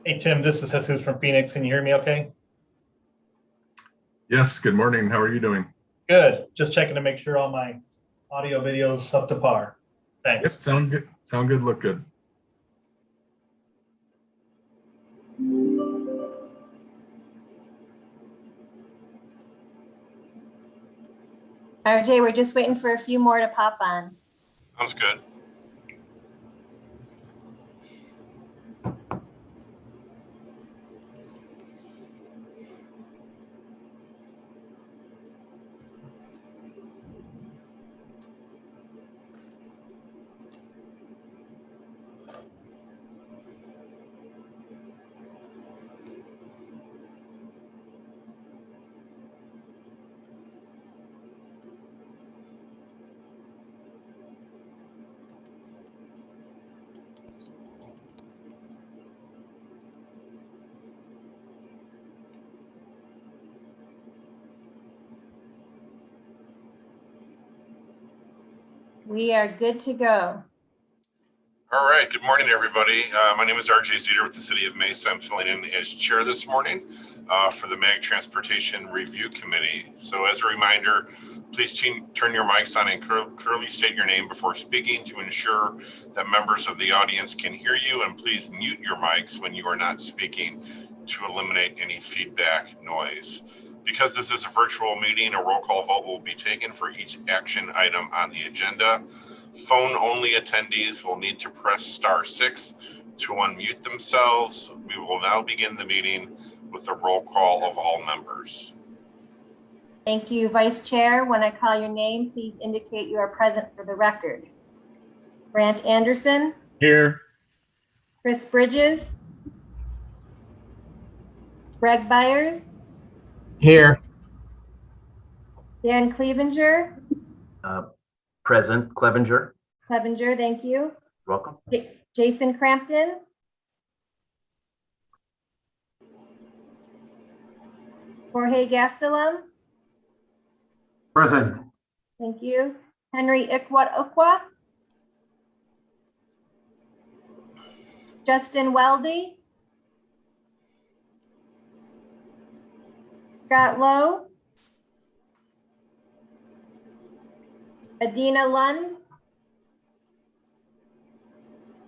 Hey, Tim, this is Jesus from Phoenix. Can you hear me okay? Yes, good morning. How are you doing? Good. Just checking to make sure all my audio videos up to par. Yep, Thanks. sound good. Sound good, look good. RJ, we're just waiting for a few more to pop on. Sounds good. We are good to go. All right. Good morning, everybody. My name is RJ Zeter with the City of Mesa. I'm filling in as chair this morning for the MAG Transportation Review Committee. So as a reminder, please turn your mics on and clearly state your name before speaking to ensure that members of the audience can hear you, and please mute your mics when you are not speaking to eliminate any feedback noise. Because this is a virtual meeting, a roll call vote will be taken for each action item on the agenda. Phone-only attendees will need to press *6 to unmute themselves. We will now begin the meeting with a roll call of all members. Thank you, Vice Chair. When I call your name, please indicate you are present for the record. Grant Anderson. Here. Chris Bridges. Greg Byers. Here. Dan Clevenger. Present. Clevenger. Clevenger, thank you. Welcome. Jason Crampton. Jorge Gastelum. Present. Thank you. Henry Ikwat-Okwa. Justin Weldy. Scott Lowe. Adina Lund.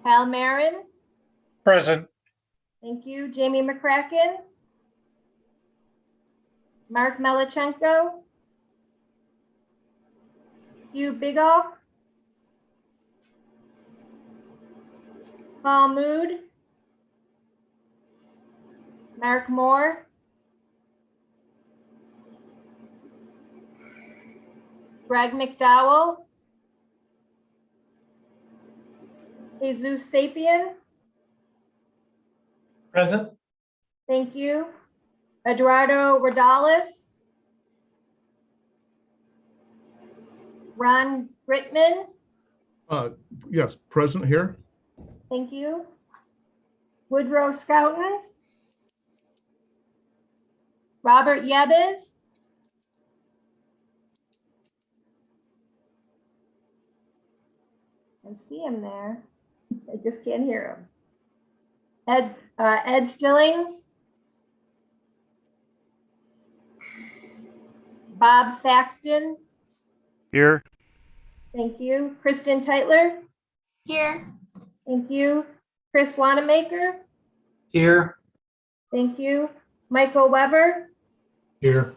Hal Marin. Present. Thank you. Jamie McCracken. Mark Melichenko. Hugh Bigoff. Paul Mood. Mark Moore. Greg McDowell. Jesus Sapien. Present. Thank you. Eduardo Rodales. Ron Gritman. Yes, present here. Thank you. Woodrow Schouten. Robert Yebes. I see him there. I just can't hear him. Ed Stillings. Bob Thaxton. Here. Thank you. Kristen Teitler. Here. Thank you. Chris Wanamaker. Here. Thank you. Michael Weber. Here.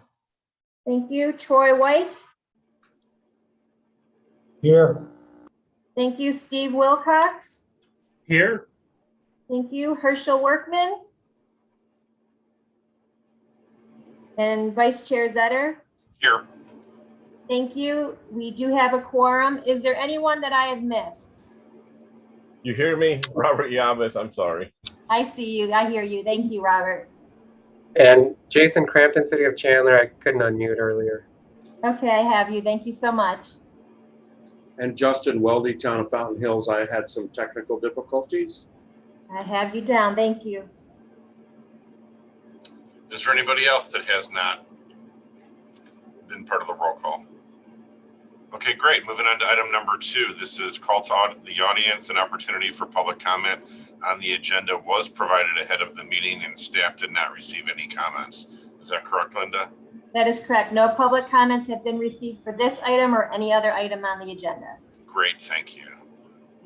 Thank you. Troy White. Here. Thank you. Steve Wilcox. Here. Thank you. Herschel Workman. And Vice Chair Zetter. Here. Thank you. We do have a quorum. Is there anyone that I have missed? You hear me? Robert Yabes, I'm sorry. I see you. I hear you. Thank you, Robert. And Jason Crampton, City of Chandler, I couldn't unmute earlier. Okay, I have you. Thank you so much. And Justin Weldy, Town of Fountain Hills, I had some technical difficulties. I have you down. Thank you. Is there anybody else that has not been part of the roll call? Okay, great. Moving on to item number 2. This is call to the audience. An opportunity for public comment on the agenda was provided ahead of the meeting and staff did not receive any comments. Is that correct, Linda? That is correct. No public comments have been received for this item or any other item on the agenda. Great, thank you.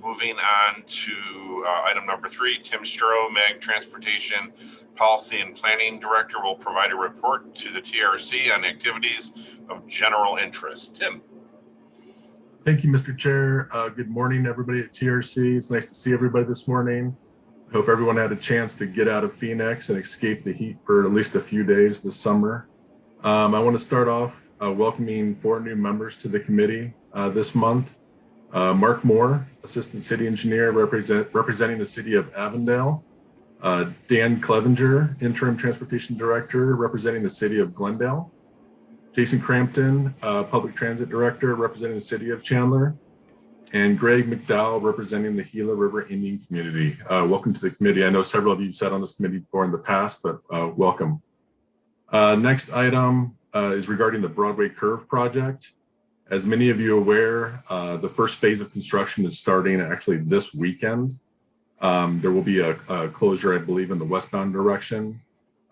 Moving on to item number 3, Tim Stroh, MAG Transportation Policy and Planning Director, will provide a report to the TRC on activities of general interest. Tim. Thank you, Mr. Chair. Good morning, everybody at TRC. It's nice to see everybody this morning. I hope everyone had a chance to get out of Phoenix and escape the heat for at least a few days this summer. I want to start off welcoming 4 new members to the committee this month. Mark Moore, Assistant City Engineer representing the City of Avondale. Dan Clevenger, Interim Transportation Director representing the City of Glendale. Jason Crampton, Public Transit Director representing the City of Chandler. And Greg McDowell representing the Gila River Indian Community. Welcome to the committee. I know several of you have sat on this committee before in the past, but welcome. Next item is regarding the Broadway Curve project. As many of you are aware, the first phase of construction is starting actually this weekend. There will be a closure, I believe, in the westbound direction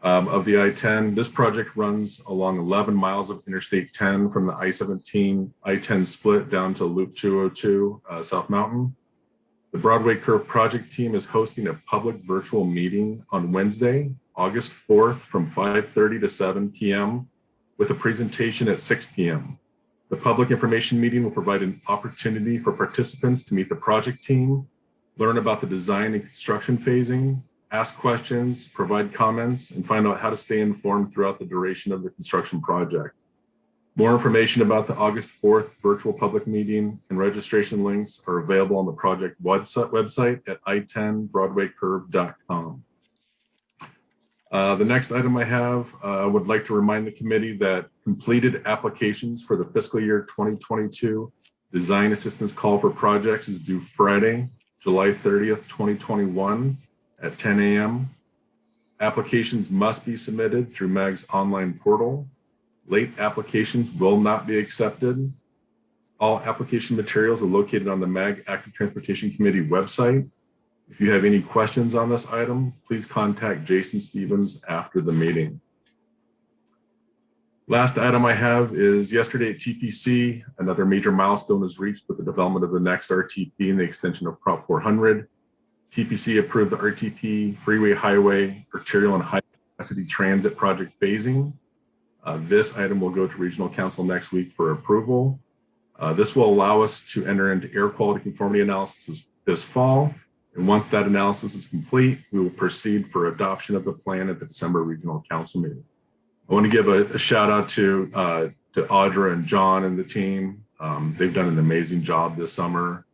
of the I-10. This project runs along 11 miles of Interstate 10 from the I-17, I-10 split down to Loop 202 South Mountain. The Broadway Curve project team is hosting a public virtual meeting on Wednesday, August 4th from 5:30 to 7 p.m. with a presentation at 6 p.m. The public information meeting will provide an opportunity for participants to meet the project team, learn about the design and construction phasing, ask questions, provide comments, and find out how to stay informed throughout the duration of the construction project. More information about the August 4th virtual public meeting and registration links are available on the project website at i10broadwaycurve.com. The next item I have, I would like to remind the committee that completed applications for the fiscal year 2022 design assistance call for projects is due Friday, July 30th, 2021 at 10 a.m. Applications must be submitted through MAG's online portal. Late applications will not be accepted. All application materials are located on the MAG Active Transportation Committee website. If you have any questions on this item, please contact Jason Stevens after the meeting. Last item I have is yesterday at TPC, another major milestone was reached with the development of the next RTP and the extension of Prop 400. TPC approved the RTP, freeway, highway, arterial, and high capacity transit project phasing. This item will go to Regional Council next week for approval. This will allow us to enter into air quality conformity analysis this fall. And once that analysis is complete, we will proceed for adoption of the plan at the December Regional Council meeting. I want to give a shout out to Audra and John and the team. They've done an amazing job this summer,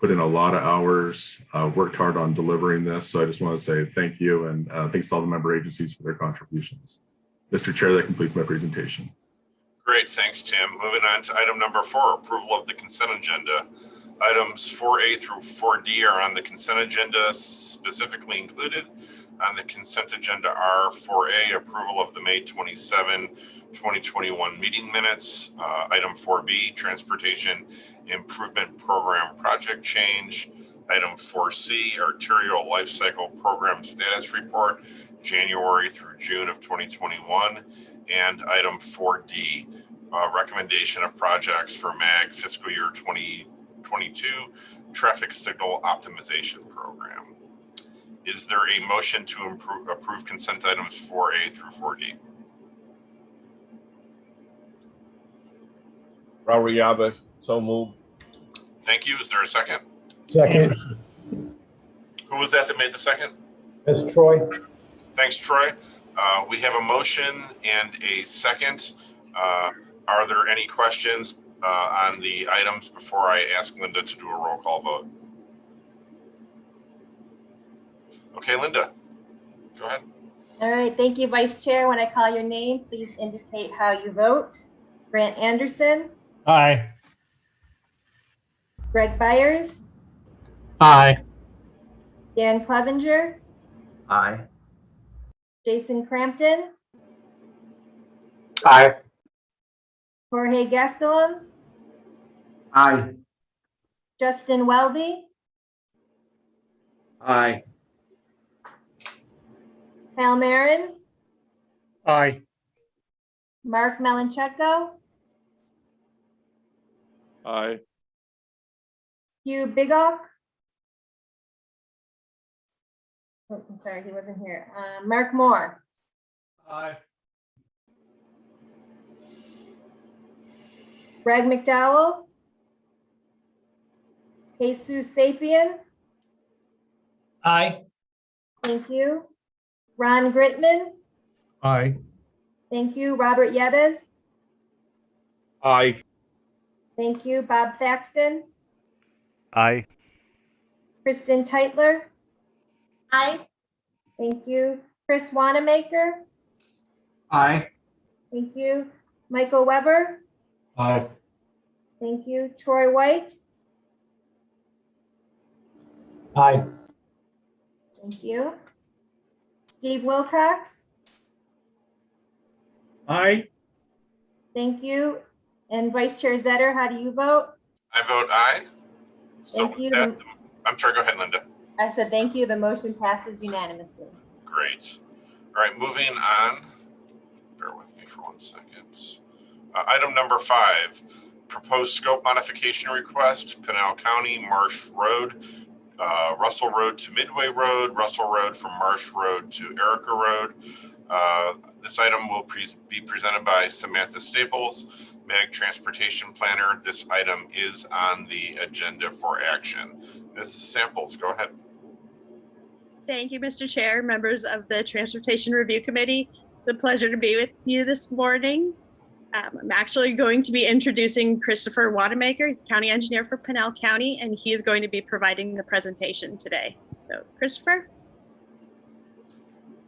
put in a lot of hours, worked hard on delivering this. So I just want to say thank you and thanks to all the member agencies for their contributions. Mr. Chair, that completes my presentation. Great, thanks, Tim. Moving on to item number 4, approval of the consent agenda. Items 4A through 4D are on the consent agenda. Specifically included on the consent agenda are 4A, approval of the May 27, 2021 meeting minutes. Item 4B, transportation improvement program project change. Item 4C, arterial life cycle program status report, January through June of 2021. And item 4D, recommendation of projects for MAG fiscal year 2022 traffic signal optimization program. Is there a motion to approve consent items 4A through 4D? Robert Yabes, so moved. Thank you. Is there a second? Second. Who was that made the second? That's Troy. Thanks, Troy. We have a motion and a second. Are there any questions on the items before I ask Linda to do a roll call vote? Okay, Linda, go ahead. All right, thank you, Vice Chair. When I call your name, please indicate how you vote. Grant Anderson, Aye. Greg Byers, Aye. Dan Clevenger, Aye. Jason Crampton, Aye. Jorge Gastelum, Aye. Justin Weldy, Aye. Hal Marin, Aye. Mark Melancheco, Aye. Hugh Bigock. Oh, I'm sorry, he wasn't here. Mark Moore, Aye. Greg McDowell, Jesus Sapien, Aye. thank you. Ron Gritman, Aye. thank you. Robert Yebes, Aye. thank you. Bob Thaxton, Aye. Kristen Teitler. Aye. Thank you. Chris Wanamaker, Aye. thank you. Michael Weber, Aye. thank you. Troy White, Aye. thank you. Steve Wilcox, Aye. thank you. And Vice Chair Zetter, how do you vote? I vote aye. So Thank with you. that, I'm sorry, go ahead, Linda. I said thank you. The motion passes unanimously. Great. All right, moving on. Bear with me for 1 second. Item number 5, proposed scope modification request, Pinal County, Marsh Road, Russell Road to Midway Road, Russell Road from Marsh Road to Arica Road. This item will be presented by Samantha Staples, MAG Transportation Planner. This item is on the agenda for action. Mrs. Samples, go ahead. Thank you, Mr. Chair, members of the Transportation Review Committee. It's a pleasure to be with you this morning. I'm actually going to be introducing Christopher Wanamaker, he's County Engineer for Pinal County, and he is going to be providing the presentation today. So, Christopher?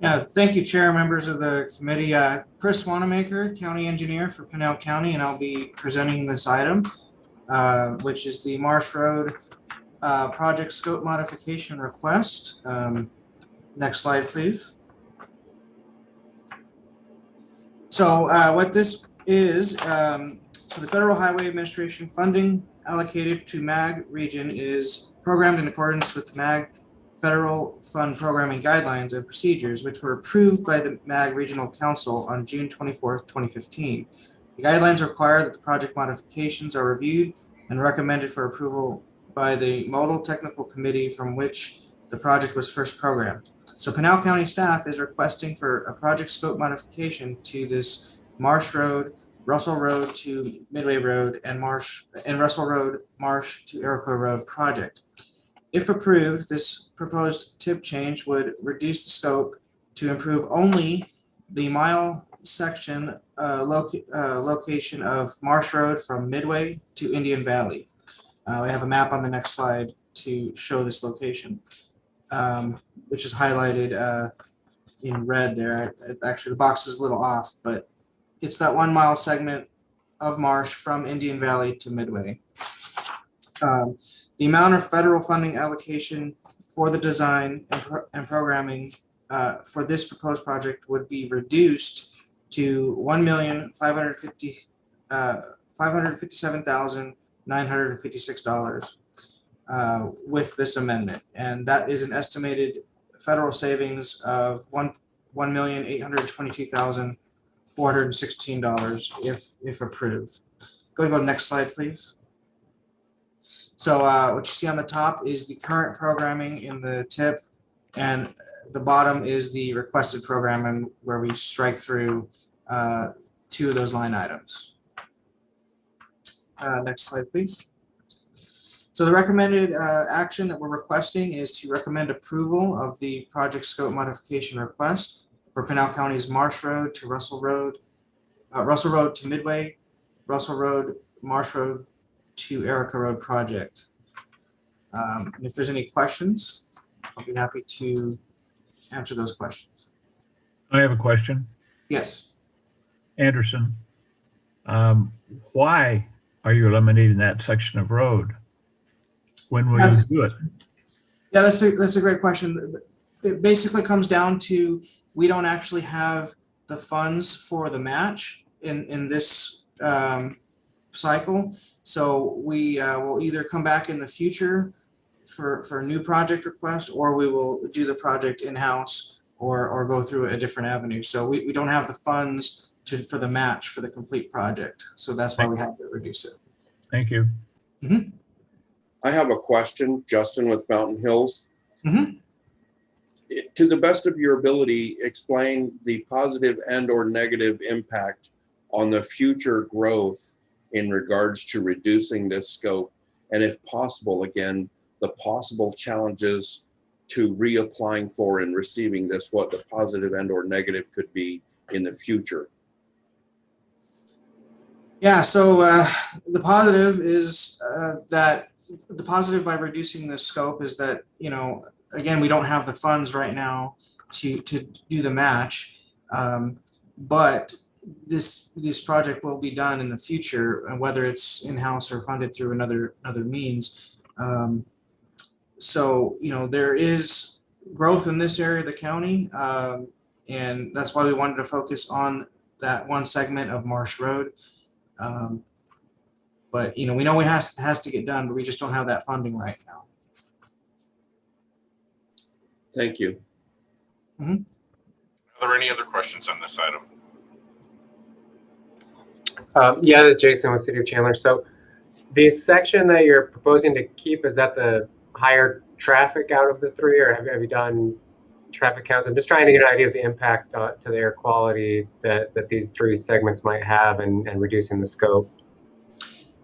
Yeah, thank you, Chair, members of the committee. Chris Wanamaker, County Engineer for Pinal County, and I'll be presenting this item, which is the Marsh Road project scope modification request. Next slide, please. So what this is, so the Federal Highway Administration funding allocated to MAG region is programmed in accordance with MAG Federal Fund Programming Guidelines and Procedures, which were approved by the MAG Regional Council on June 24th, 2015. The guidelines require that the project modifications are reviewed and recommended for approval by the Modal Technical Committee from which the project was first programmed. So Pinal County staff is requesting for a project scope modification to this Marsh Road, Russell Road to Midway Road, and Russell Road, Marsh to Arica Road project. If approved, this proposed tip change would reduce the scope to improve only the mile section location of Marsh Road from Midway to Indian Valley. We have a map on the next slide to show this location, which is highlighted in red there. Actually, the box is a little off, but it's that 1 mile segment of Marsh from Indian Valley to Midway. The amount of federal funding allocation for the design and programming for this proposed project would be reduced to $1,557,956 with this amendment, and that is an estimated federal savings of $1,822,416 if approved. Go to the next slide, please. So what you see on the top is the current programming in the tip, and the bottom is the requested programming where we strike through 2 of those line items. Next slide, please. So the recommended action that we're requesting is to recommend approval of the project scope modification request for Pinal County's Marsh Road to Russell Road to Midway, Russell Road, Marsh Road to Arica Road project. If there's any questions, I'll be happy to answer those questions. I have a question. Yes. Anderson, why are you eliminating that section of road? When will you do it? Yeah, that's a great question. It basically comes down to we don't actually have the funds for the match in this cycle. So we will either come back in the future for a new project request, or we will do the project in-house or go through a different avenue. So we don't have the funds for the match for the complete project. So that's why we have to reduce it. Thank you. I have a question, Justin with Fountain Hills. Mhm. To the best of your ability, explain the positive and or negative impact on the future growth in regards to reducing this scope. And if possible, again, the possible challenges to reapplying for and receiving this, what the positive and or negative could be in the future. Yeah, so the positive is that the positive by reducing the scope is that, you know, again, we don't have the funds right now to do the match, but this project will be done in the future, and whether it's in-house or funded through another means. So, you know, there is growth in this area of the county, and that's why we wanted to focus on that one segment of Marsh Road. But, you know, we know it has to get done, but we just don't have that funding right now. Thank you. Are there any other questions on this item? Yeah, this is Jason with City of Chandler. So the section that you're proposing to keep, is that the higher traffic out of the three, or have you done traffic counts? I'm just trying to get an idea of the impact to the air quality that these three segments might have and reducing the scope.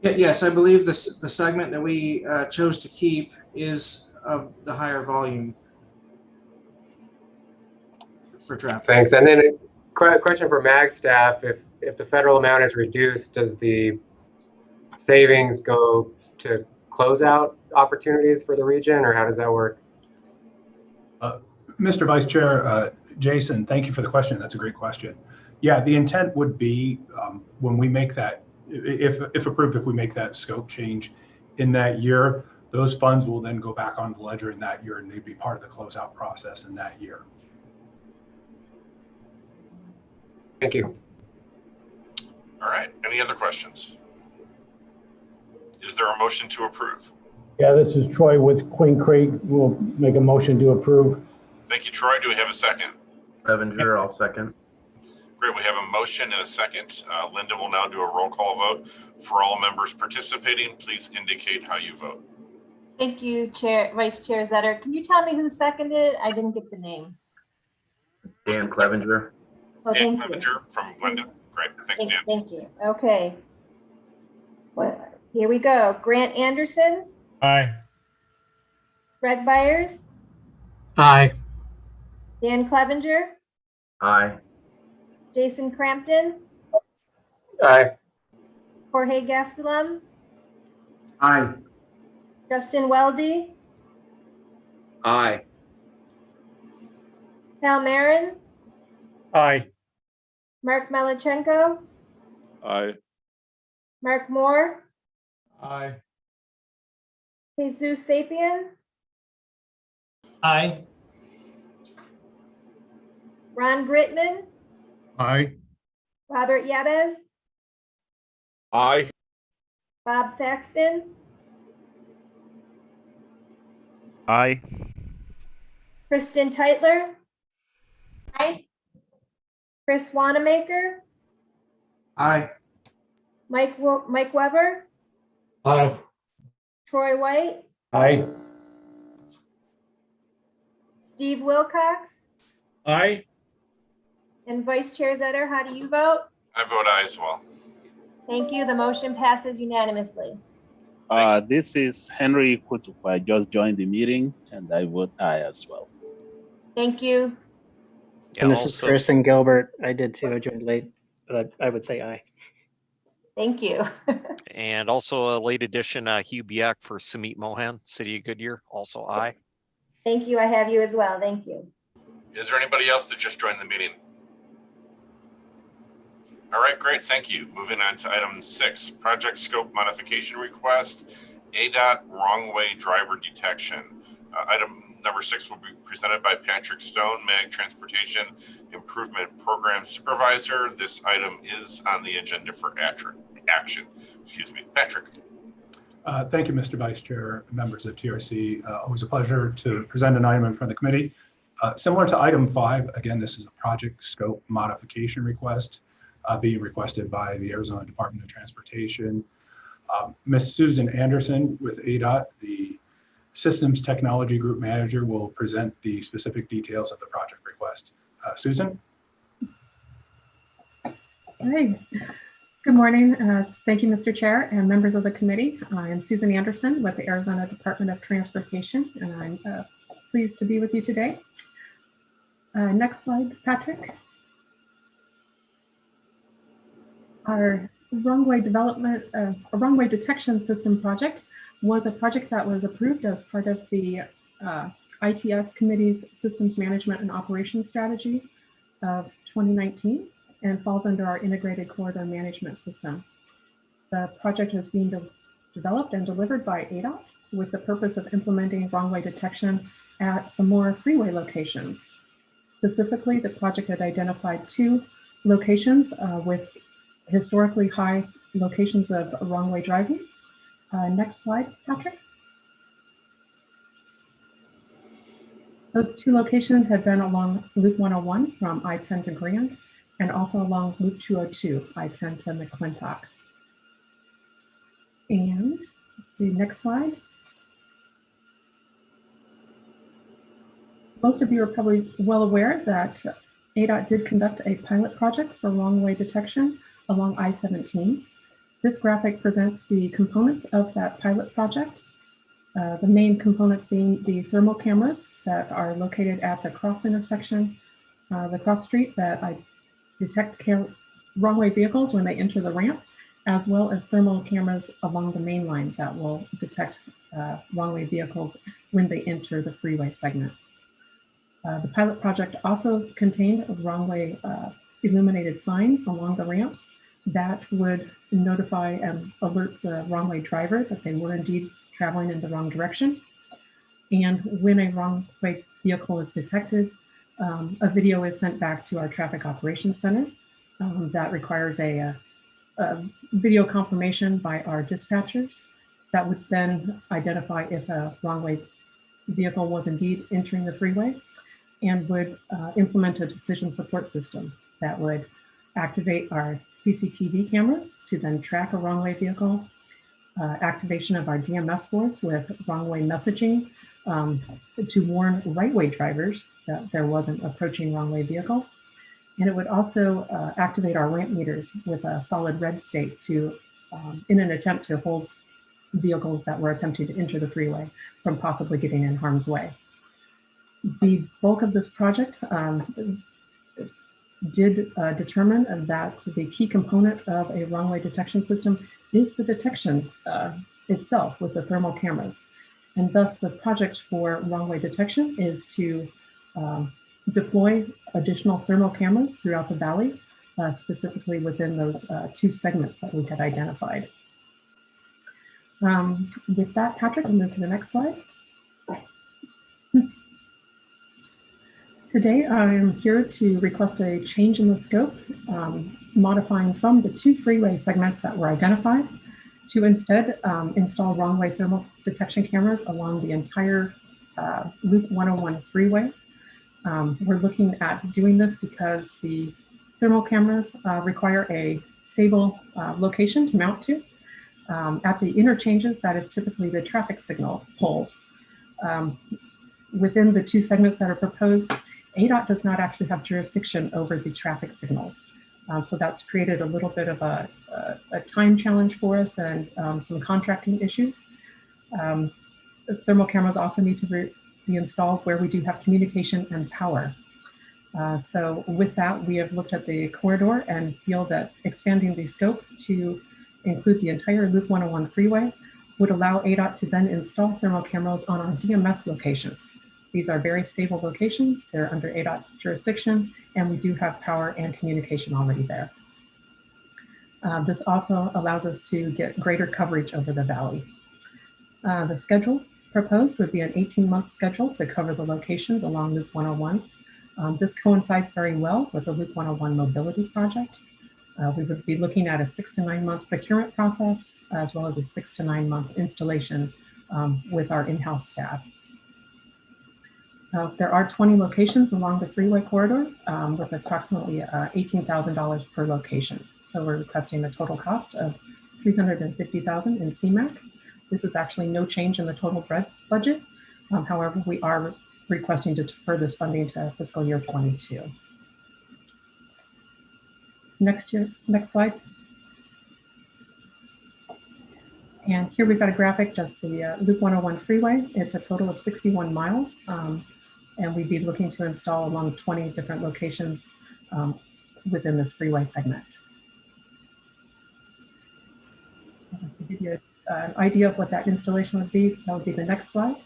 Yes, I believe the segment that we chose to keep is of the higher volume for traffic. Thanks. And then a question for MAG staff: if the federal amount is reduced, does the savings go to close out opportunities for the region, or how does that work? Mr. Vice Chair, Jason, thank you for the question. That's a great question. Yeah, the intent would be when we make that, if approved, if we make that scope change in that year, those funds will then go back on the ledger in that year, and they'd be part of the closeout process in that year. Thank you. All right, any other questions? Is there a motion to approve? Yeah, this is Troy with Queen Creek. We'll make a motion to approve. Thank you, Troy. Do we have a second? Clevenger, I'll second. Great, we have a motion and a second. Linda will now do a roll call vote. For all members participating, please indicate how you vote. Thank you, Vice Chair Zetter. Can you tell me who seconded it? I didn't get the name. Dan Clevenger. Oh, Dan thank you. Clevenger from Linda. Great, thanks, Dan. Thank you. Okay. Well, here we go. Grant Anderson, Aye. Greg Byers, Aye. Dan Clevenger, Aye. Jason Crampton, Aye. Jorge Gastelum, Aye. Justin Weldy, Aye. Hal Marin, Aye. Mark Melichenko, Aye. Mark Moore, Aye. Jesus Sapien, Aye. Ron Gritman, Aye. Robert Yabez, Aye. Bob Thaxton, Aye. Kristen Teitler, aye. Chris Wanamaker, Aye. Mike Weber, Aye. Troy White, Aye. Steve Wilcox, Aye. and Vice Chair Zetter. How do you vote? I vote aye as well. Thank you. The motion passes unanimously. This is Henry Kutup. I just joined the meeting and I vote aye as well. Thank you. Yeah, and this is Chris and Gilbert. I did too. I joined late, but I would say aye. Thank you. And also a late addition, Hugh Biak for Samit Mohan, City of Goodyear, also aye. Thank you. I have you as well. Thank you. Is there anybody else that just joined the meeting? All right, great, thank you. Moving on to item 6, project scope modification request, ADOT wrong way driver detection. Item number 6 will be presented by Patrick Stone, MAG Transportation Improvement Program Supervisor. This item is on the agenda for action. action. Excuse me, Patrick. Thank you, Mr. Vice Chair, members of TRC. Always a pleasure to present an item in front of the committee. Similar to item 5, again, this is a project scope modification request being requested by the Arizona Department of Transportation. Ms. Susan Anderson with ADOT, the Systems Technology Group Manager, will present the specific details of the project request. Susan? Hi. Good morning. Thank you, Mr. Chair and members of the committee. I am Susan Anderson with the Arizona Department of Transportation, and I'm pleased to be with you today. Next slide, Patrick. Our wrong-way development, a wrong-way detection system project was a project that was approved as part of the ITS Committee's Systems Management and Operations Strategy of 2019 and falls under our Integrated Corridor Management System. The project is being developed and delivered by ADOT with the purpose of implementing wrong-way detection at some more freeway locations. Specifically, the project had identified 2 locations with historically high locations of wrong-way driving. Next slide, Patrick. Those 2 locations had been along Loop 101 from I-10 to Grand, and also along Loop 202, I-10 to McClintock. And let's see, next slide. Most of you are probably well aware that ADOT did conduct a pilot project for wrong-way detection along I-17. This graphic presents the components of that pilot project. The main components being the thermal cameras that are located at the cross intersection, the cross street that detect wrong-way vehicles when they enter the ramp, as well as thermal cameras along the main line that will detect wrong-way vehicles when they enter the freeway segment. The pilot project also contained wrong-way illuminated signs along the ramps that would notify and alert the wrong-way driver that they were indeed traveling in the wrong direction. And when a wrong-way vehicle is detected, a video is sent back to our Traffic Operations Center that requires a video confirmation by our dispatchers that would then identify if a wrong-way vehicle was indeed entering the freeway, and would implement a decision support system that would activate our CCTV cameras to then track a wrong-way vehicle, activation of our DMS boards with wrong-way messaging to warn right-way drivers that there was an approaching wrong-way vehicle. And it would also activate our ramp meters with a solid red state to, in an attempt to hold vehicles that were attempting to enter the freeway from possibly getting in harm's way. The bulk of this project did determine that the key component of a wrong-way detection system is the detection itself with the thermal cameras. And thus the project for wrong-way detection is to deploy additional thermal cameras throughout the valley, specifically within those 2 segments that we had identified. With that, Patrick, we'll move to the next slide. Today, I am here to request a change in the scope, modifying from the 2 freeway segments that were identified to instead install wrong-way thermal detection cameras along the entire Loop 101 freeway. We're looking at doing this because the thermal cameras require a stable location to mount to. At the interchanges, that is typically the traffic signal poles. Within the 2 segments that are proposed, ADOT does not actually have jurisdiction over the traffic signals. So that's created a little bit of a time challenge for us and some contracting issues. The thermal cameras also need to be installed where we do have communication and power. So with that, we have looked at the corridor and feel that expanding the scope to include the entire Loop 101 freeway would allow ADOT to then install thermal cameras on our DMS locations. These are very stable locations. They're under ADOT jurisdiction, and we do have power and communication already there. This also allows us to get greater coverage over the valley. The schedule proposed would be an 18-month schedule to cover the locations along Loop 101. This coincides very well with the Loop 101 mobility project. We would be looking at a 6 to 9 month procurement process, as well as a 6 to 9 month installation with our in-house staff. There are 20 locations along the freeway corridor with approximately $18,000 per location. So we're requesting a total cost of $350,000 in CMAQ. This is actually no change in the total budget. However, we are requesting to defer this funding to fiscal year 22. Next slide. And here we've got a graphic, just the Loop 101 freeway. It's a total of 61 miles. And we'd be looking to install along 20 different locations within this freeway segment. Just to give you an idea of what that installation would be, that would be the next slide.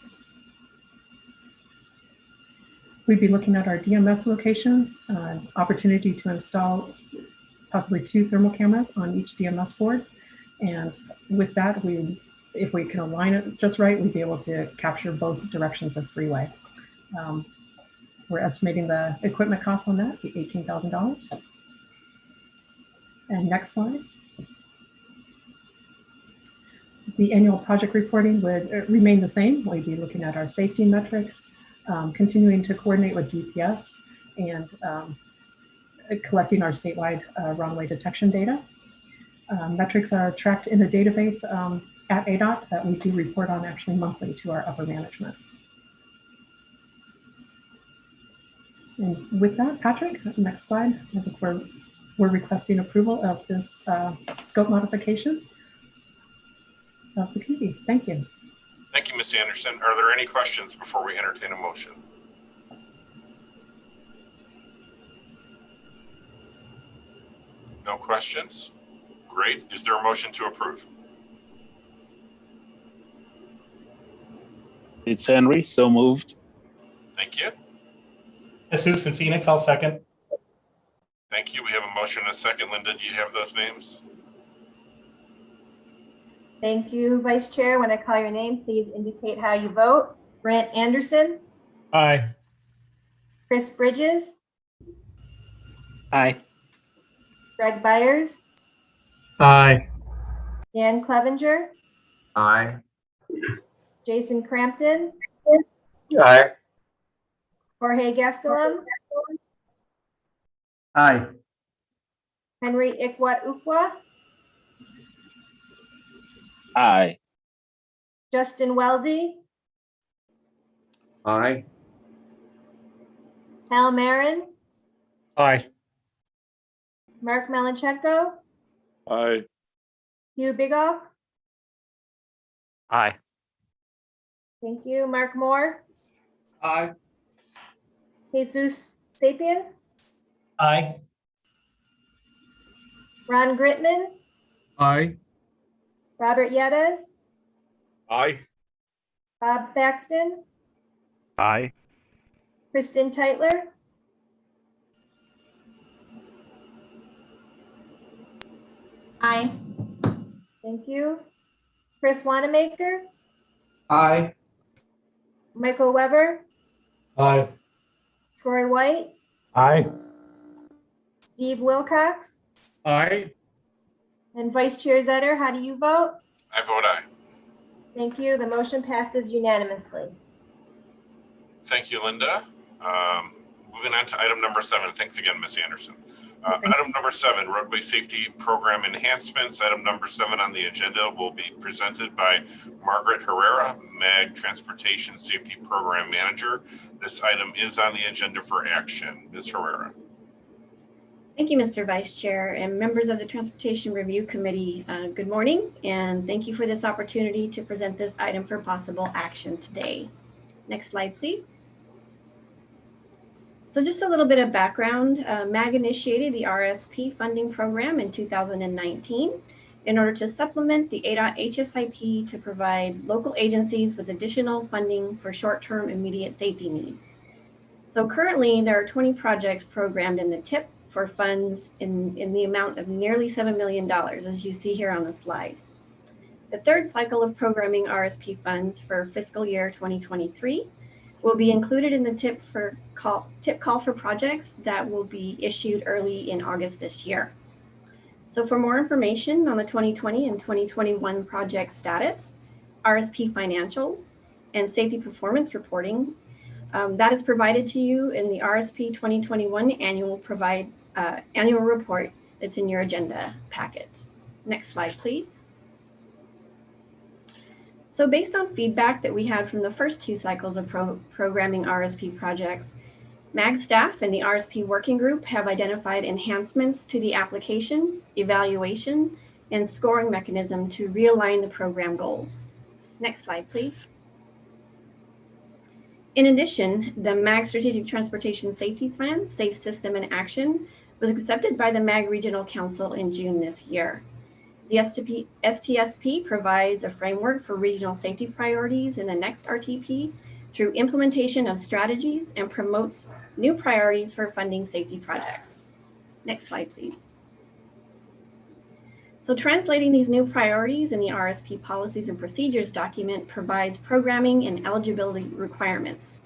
We'd be looking at our DMS locations, opportunity to install possibly 2 thermal cameras on each DMS board. And with that, if we can align it just right, we'd be able to capture both directions of freeway. We're estimating the equipment cost on that, be $18,000. And next slide. The annual project reporting would remain the same. We'd be looking at our safety metrics, continuing to coordinate with DPS, and collecting our statewide wrong-way detection data. Metrics are tracked in a database at ADOT that we do report on actually monthly to our upper management. And with that, Patrick, next slide. I think we're requesting approval of this scope modification of the committee. Thank you. Thank you, Ms. Anderson. Are there any questions before we entertain a motion? No questions? Great. Is there a motion to approve? It's Henry, so moved. Thank you. Jesus and Phoenix, I'll second. Thank you. We have a motion and a second. Linda, do you have those names? Thank you, Vice Chair. When I call your name, please indicate how you vote. Brant Anderson. Aye. Chris Bridges. Aye. Greg Byers. Aye. Dan Clevenger. Aye. Jason Crampton. Aye. Jorge Gastelum. Aye. Henry Ikwat Ukwa. Aye. Justin Weldy. Aye. Hal Marin. Aye. Mark Melanchenko. Aye. Hugh Bigoff. Aye. Thank you. Mark Moore. Aye. Jesus Sapien. Aye. Ron Gritman. Aye. Robert Yedes. Aye. Bob Thaxton. Aye. Kristen Teitler. Aye. Thank you. Chris Wanamaker. Aye. Michael Weber. Aye. Troy White. Aye. Steve Wilcox. Aye. And Vice Chair Zetter, how do you vote? I vote aye. Thank you. The motion passes unanimously. Thank you, Linda. Moving on to item number 7. Thanks again, Ms. Anderson. Item number 7, roadway safety program enhancements. Item number 7 on the agenda will be presented by Margaret Herrera, MAG Transportation Safety Program Manager. This item is on the agenda for action. Ms. Herrera. Thank you, Mr. Vice Chair and members of the Transportation Review Committee. Good morning, and thank you for this opportunity to present this item for possible action today. Next slide, please. So just a little bit of background. MAG initiated the RSP funding program in 2019 in order to supplement the ADOT HSIP to provide local agencies with additional funding for short-term immediate safety needs. So currently there are 20 projects programmed in the TIP for funds in the amount of nearly $7 million, as you see here on the slide. The third cycle of programming RSP funds for fiscal year 2023 will be included in the TIP call for projects that will be issued early in August this year. So for more information on the 2020 and 2021 project status, RSP financials, and safety performance reporting, that is provided to you in the RSP 2021 annual report that's in your agenda packet. Next slide, please. So based on feedback that we had from the first 2 cycles of programming RSP projects, MAG staff and the RSP working group have identified enhancements to the application, evaluation, and scoring mechanism to realign the program goals. Next slide, please. In addition, the MAG Strategic Transportation Safety Plan, Safe System in Action, was accepted by the MAG Regional Council in June this year. The STSP provides a framework for regional safety priorities in the next RTP through implementation of strategies and promotes new priorities for funding safety projects. Next slide, please. So translating these new priorities in the RSP policies and procedures document provides programming and eligibility requirements.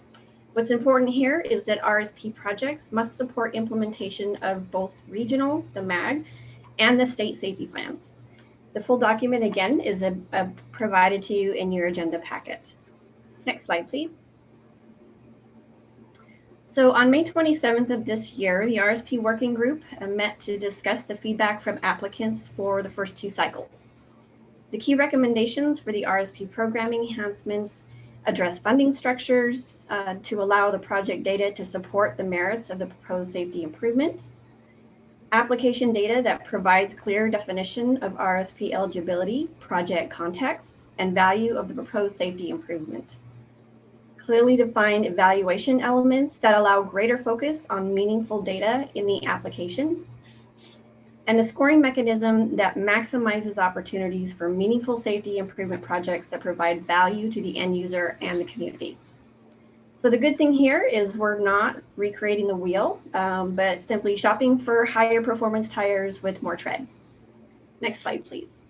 What's important here is that RSP projects must support implementation of both regional, the MAG, and the state safety plans. The full document, again, is provided to you in your agenda packet. Next slide, please. So on May 27th of this year, the RSP working group met to discuss the feedback from applicants for the first 2 cycles. The key recommendations for the RSP programming enhancements address funding structures to allow the project data to support the merits of the proposed safety improvement, application data that provides clear definition of RSP eligibility, project context, and value of the proposed safety improvement. Clearly defined evaluation elements that allow greater focus on meaningful data in the application, and a scoring mechanism that maximizes opportunities for meaningful safety improvement projects that provide value to the end user and the community. So the good thing here is we're not recreating the wheel, but simply shopping for higher performance tires with more tread. Next slide, please.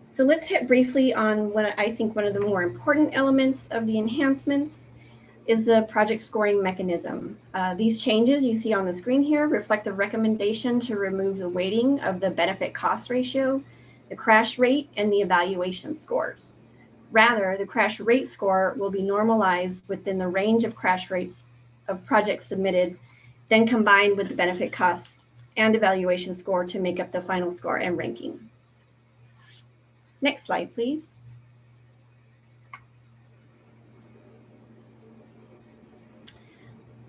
So let's hit briefly on what I think one of the more important elements of the enhancements is the project scoring mechanism. These changes you see on the screen here reflect the recommendation to remove the weighting of the benefit cost ratio, the crash rate, and the evaluation scores. Rather, the crash rate score will be normalized within the range of crash rates of projects submitted, then combined with the benefit cost and evaluation score to make up the final score and ranking. Next slide, please.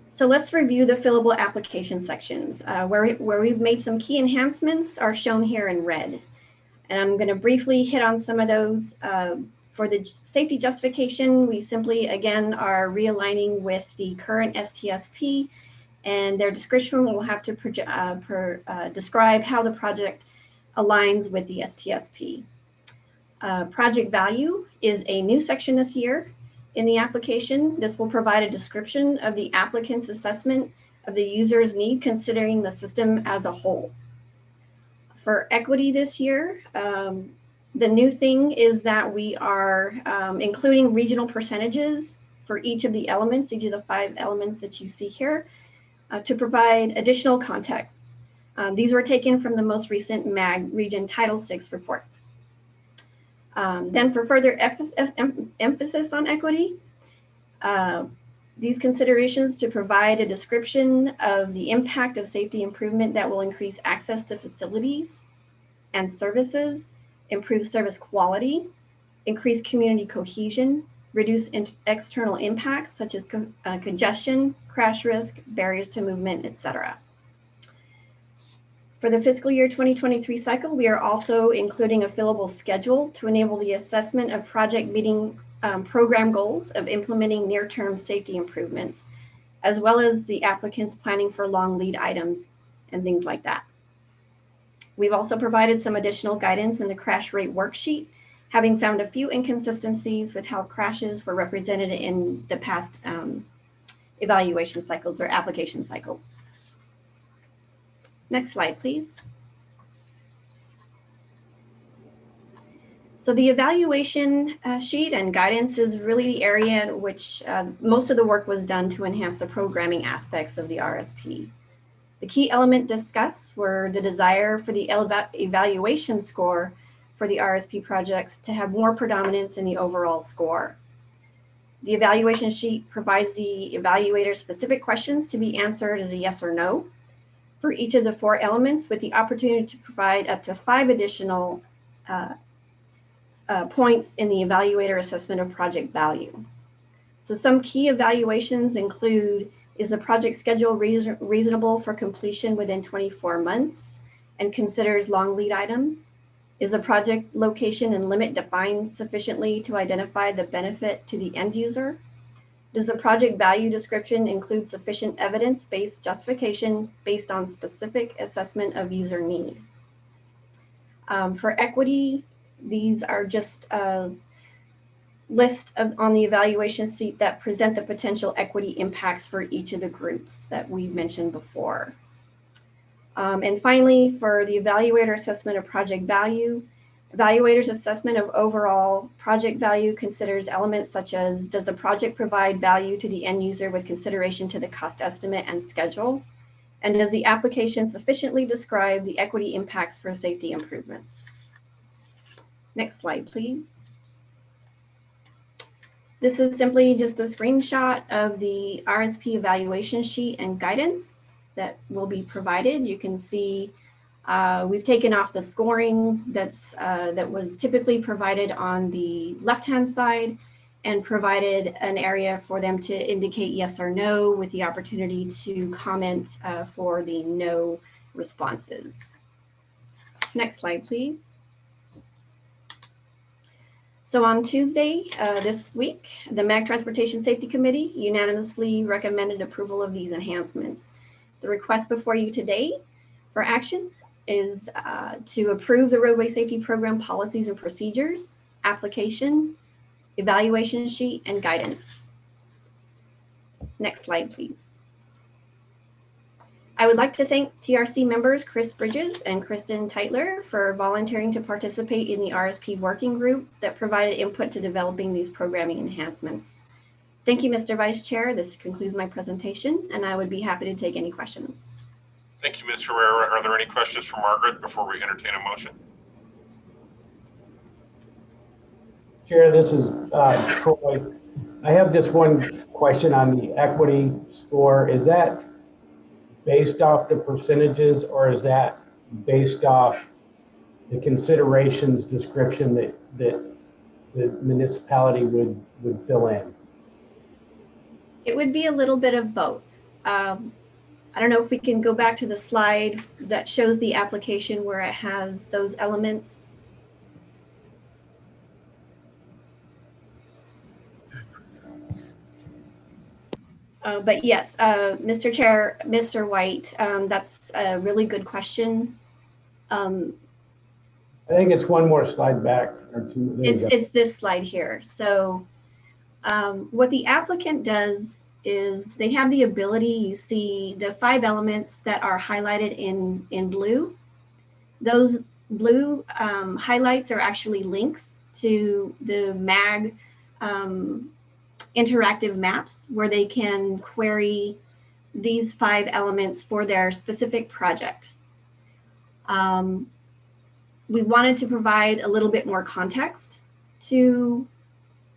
So let's review the fillable application sections. Where we've made some key enhancements are shown here in red. And I'm going to briefly hit on some of those. For the safety justification, we simply, again, are realigning with the current STSP, and their description will have to describe how the project aligns with the STSP. Project value is a new section this year in the application. This will provide a description of the applicant's assessment of the user's need considering the system as a whole. For equity this year, the new thing is that we are including regional percentages for each of the elements, each of the 5 elements that you see here, to provide additional context. These were taken from the most recent MAG Region Title VI report. Then for further emphasis on equity, these considerations to provide a description of the impact of safety improvement that will increase access to facilities and services, improve service quality, increase community cohesion, reduce external impacts such as congestion, crash risk, barriers to movement, etc. For the fiscal year 2023 cycle, we are also including a fillable schedule to enable the assessment of project meeting program goals of implementing near-term safety improvements, as well as the applicant's planning for long lead items and things like that. We've also provided some additional guidance in the crash rate worksheet, having found a few inconsistencies with how crashes were represented in the past evaluation cycles or application cycles. Next slide, please. So the evaluation sheet and guidance is really the area in which most of the work was done to enhance the programming aspects of the RSP. The key element discussed were the desire for the evaluation score for the RSP projects to have more predominance in the overall score. The evaluation sheet provides the evaluator specific questions to be answered as a yes or no for each of the 4 elements, with the opportunity to provide up to 5 additional points in the evaluator assessment of project value. So some key evaluations include, is the project schedule reasonable for completion within 24 months and considers long lead items? Is the project location and limit defined sufficiently to identify the benefit to the end user? Does the project value description include sufficient evidence-based justification based on specific assessment of user need? For equity, these are just a list on the evaluation sheet that present the potential equity impacts for each of the groups that we mentioned before. And finally, for the evaluator assessment of project value, evaluator's assessment of overall project value considers elements such as, does the project provide value to the end user with consideration to the cost estimate and schedule? And does the application sufficiently describe the equity impacts for safety improvements? Next slide, please. This is simply just a screenshot of the RSP evaluation sheet and guidance that will be provided. You can see we've taken off the scoring that was typically provided on the left-hand side and provided an area for them to indicate yes or no with the opportunity to comment for the no responses. Next slide, please. So on Tuesday this week, the MAG Transportation Safety Committee unanimously recommended approval of these enhancements. The request before you today for action is to approve the roadway safety program policies and procedures, application, evaluation sheet, and guidance. Next slide, please. I would like to thank TRC members Chris Bridges and Kristen Teitler for volunteering to participate in the RSP working group that provided input to developing these programming enhancements. Thank you, Mr. Vice Chair. This concludes my presentation, and I would be happy to take any questions. Thank you, Ms. Herrera. Are there any questions for Margaret before we entertain a motion? Chair, this is Troy. I have just one question on the equity score. Is that based off the percentages, or is that based off the considerations description that the municipality would fill in? It would be a little bit of both. I don't know if we can go back to the slide that shows the application where it has those elements. But yes, Mr. Chair, Mr. White, that's a really good question. I think it's one more slide back or two. It's this slide here. So what the applicant does is they have the ability, you see the 5 elements that are highlighted in blue. Those blue highlights are actually links to the MAG interactive maps where they can query these 5 elements for their specific project. We wanted to provide a little bit more context to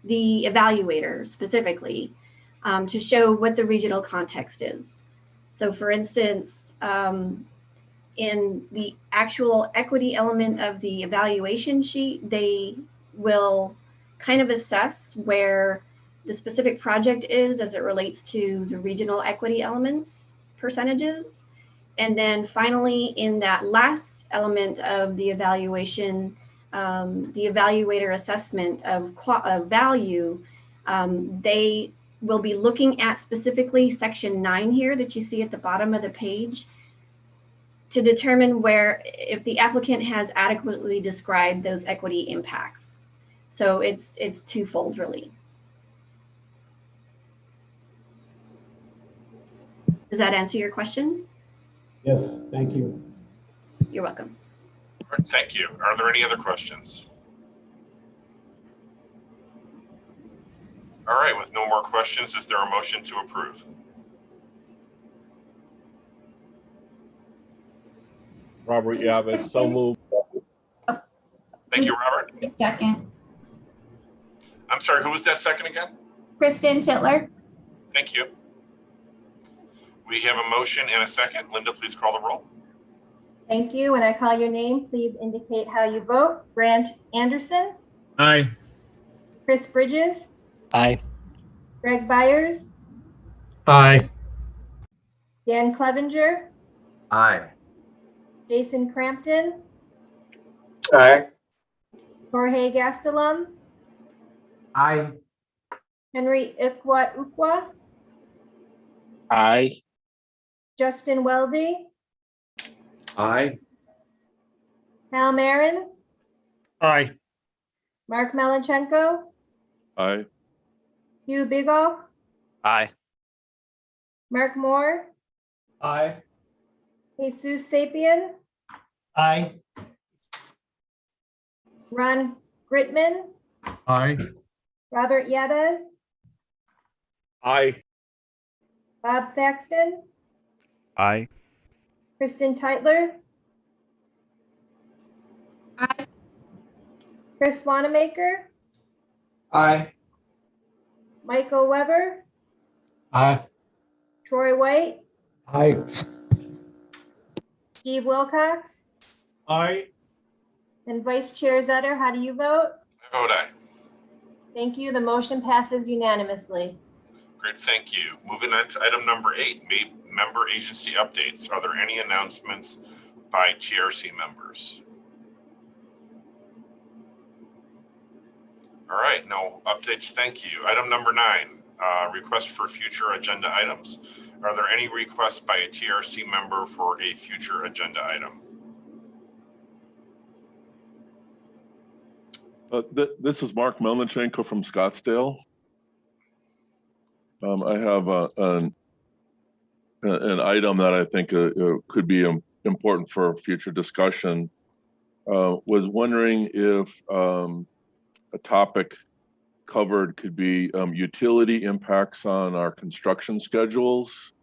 the evaluator specifically to show what the regional context is. So for instance, in the actual equity element of the evaluation sheet, they will kind of assess where the specific project is as it relates to the regional equity elements percentages. And then finally, in that last element of the evaluation, the evaluator assessment of value, they will be looking at specifically section 9 here that you see at the bottom of the page to determine where, if the applicant has adequately described those equity impacts. So it's twofold really. Does that answer your question? Yes, thank you. You're welcome. All right, thank you. Are there any other questions? All right, with no more questions, is there a motion to approve? Robert Yabes, so moved. Thank you, Robert. Second. I'm sorry, who was that second again? Kristen Titler. Thank you. We have a motion and a second. Linda, please call the roll. Thank you. When I call your name, please indicate how you vote. Grant Anderson, Aye. Chris Bridges, Aye. Greg Byers, Aye. Dan Clevenger, Aye. Jason Crampton, Aye. Jorge Gastelum, Aye. Henry Ukwa, Aye. Justin Weldy, Aye. Hal Marin, Aye. Mark Melanchenko, Aye. Hugh Bigoff, Aye. Mark Moore, Aye. Jesus Sapien, Aye. Ron Gritman, Aye. Robert Yabes, Aye. Bob Thaxton, Aye. Kristen Teitler, Aye. Chris Wanamaker, Aye. Michael Weber, Aye. Troy White, Aye. Steve Wilcox, Aye. and Vice Chair Zetter. How do you vote? I vote aye. Thank you. The motion passes unanimously. Great, thank you. Moving on to item number 8, member agency updates. Are there any announcements by TRC members? All right, no updates, thank you. Item number 9, request for future agenda items. Are there any requests by a TRC member for a future agenda item? This is Mark Melnichenko from Scottsdale. I have an item that I think could be important for future discussion. Was wondering if a topic covered could be utility impacts on our construction schedules.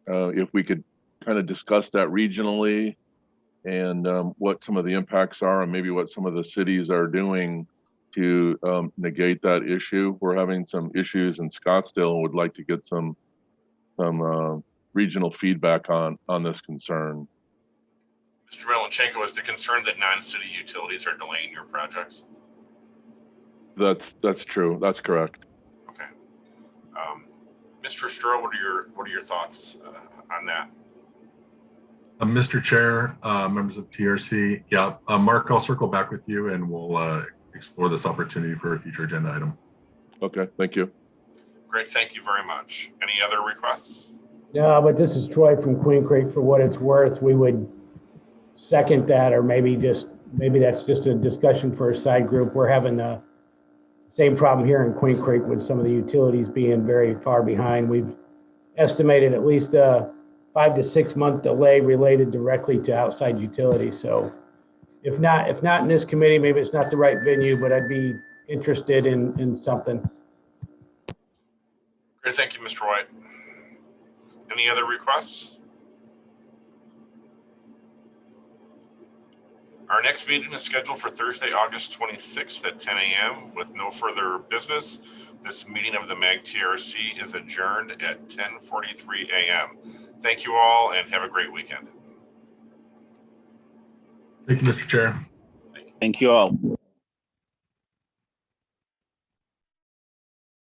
If we could kind of discuss that regionally and what some of the impacts are and maybe what some of the cities are doing to negate that issue. We're having some issues in Scottsdale and would like to get some regional feedback on this concern. Mr. Melanchenko, is the concern that non-city utilities are delaying your projects? That's true. That's correct. Okay. Mr. Stroh, what are your thoughts on that? Mr. Chair, members of TRC, yeah, Mark, I'll circle back with you and we'll explore this opportunity for a future agenda item. Okay, thank you. Great, thank you very much. Any other requests? No, but this is Troy from Queen Creek. For what it's worth, we would second that, or maybe that's just a discussion for a side group. We're having the same problem here in Queen Creek with some of the utilities being very far behind. We've estimated at least a 5 to 6 month delay related directly to outside utilities. So if not in this committee, maybe it's not the right venue, but I'd be interested in something. Great, thank you, Mr. White. Any other requests? Our next meeting is scheduled for Thursday, August 26th at 10 a.m. With no further business, this meeting of the MAG TRC is adjourned at 10:43 a.m. Thank you all and have a great weekend. Thank you, Mr. Chair. Thank you all.